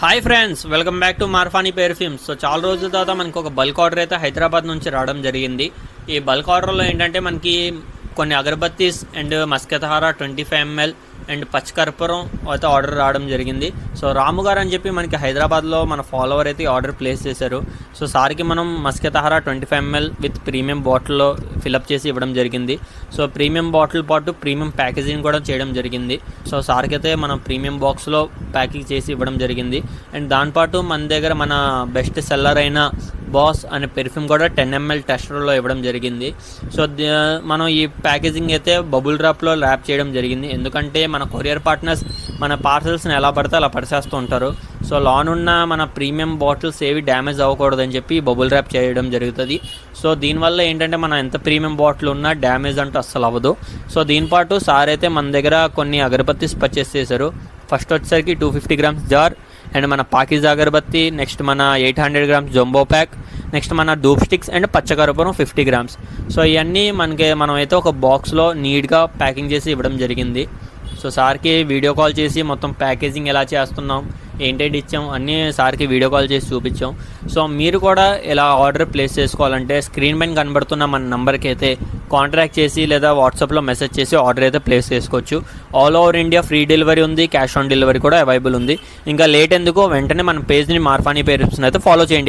Hi friends, welcome back to Marfani perfumes. So చాలా రోజుల తర్వాత మనకు ఒక బల్క్ ఆర్డర్ అయితే హైదరాబాద్ నుంచి రావడం జరిగింది. ఈ బల్క్ ఆర్డర్లో ఏంటంటే మనకి కొన్ని అగరబత్తీస్ అండ్ మస్కెతహారా 25 ml అండ్ పచ్చకర్పూరం అయితే ఆర్డర్ రావడం జరిగింది. సో రాము గారు అని చెప్పి మనకి హైదరాబాద్లో మన ఫాలోవర్ అయితే ఆర్డర్ ప్లేస్ చేశారు. సో సార్కి మనం మస్కెతహారా 25 ml విత్ ప్రీమియం బాటిల్లో ఫిలప్ చేసి ఇవ్వడం జరిగింది. సో ప్రీమియం బాటిల్ పాటు ప్రీమియం ప్యాకేజింగ్ కూడా చేయడం జరిగింది. సో సార్కి అయితే మనం ప్రీమియం బాక్స్లో ప్యాకింగ్ చేసి ఇవ్వడం జరిగింది. అండ్ దానిపాటు మన దగ్గర మన బెస్ట్ సెల్లర్ అయిన బాస్ అనే పెర్ఫ్యూమ్ కూడా 10 ml టెస్టర్లో ఇవ్వడం జరిగింది. సో మనం ఈ ప్యాకేజింగ్ అయితే బబుల్ డ్రాప్లో ర్యాప్ చేయడం జరిగింది. ఎందుకంటే మన కొరియర్ పార్ట్నర్స్ మన పార్సల్స్ని ఎలా పడితే అలా పడిచేస్తూ ఉంటారు. సో లోనున్న మన ప్రీమియం బాటిల్స్ ఏవి డ్యామేజ్ అవ్వకూడదని చెప్పి బబుల్ ర్యాప్ చేయడం జరుగుతుంది. సో దీనివల్ల ఏంటంటే మన ఎంత ప్రీమియం బాటిల్ ఉన్నా డ్యామేజ్ అంటూ అస్సలు అవ్వదు. సో దీనిపాటు సార్ అయితే మన దగ్గర కొన్ని అగరబత్తీస్ పర్చేస్ చేశారు. ఫస్ట్ వచ్చేసరికి 250 grams జార్ అండ్ మన పాకిజా అగరబత్తి, నెక్స్ట్ మన 800 grams జంబో ప్యాక్, నెక్స్ట్ మన ధూప్ స్టిక్స్ అండ్ పచ్చకర్పూరం 50 grams. సో ఇవన్నీ మనం అయితే ఒక బాక్స్లో నీట్గా ప్యాకింగ్ చేసి ఇవ్వడం జరిగింది. సో సార్కి వీడియో కాల్ చేసి మొత్తం ప్యాకేజింగ్ ఎలా చేస్తున్నాం, ఏంటంటే ఇచ్చాం అన్నీ సార్కి వీడియో కాల్ చేసి చూపించాం. సో మీరు కూడా ఇలా ఆర్డర్ ప్లేస్ చేసుకోవాలంటే స్క్రీన్ పైన కనబడుతున్న మన నెంబర్కి అయితే కాంటాక్ట్ చేసి లేదా వాట్సాప్లో మెసేజ్ చేసి ఆర్డర్ అయితే ప్లేస్ చేసుకోవచ్చు. All over India free delivery ఉంది, క్యాష్ ఆన్ డెలివరీ కూడా అవైలబుల్ ఉంది. ఇంకా లేట్ ఎందుకు, వెంటనే మన పేజ్ని మార్ఫానీ పెర్ఫ్యూమ్స్ అయితే ఫాలో చేయండి.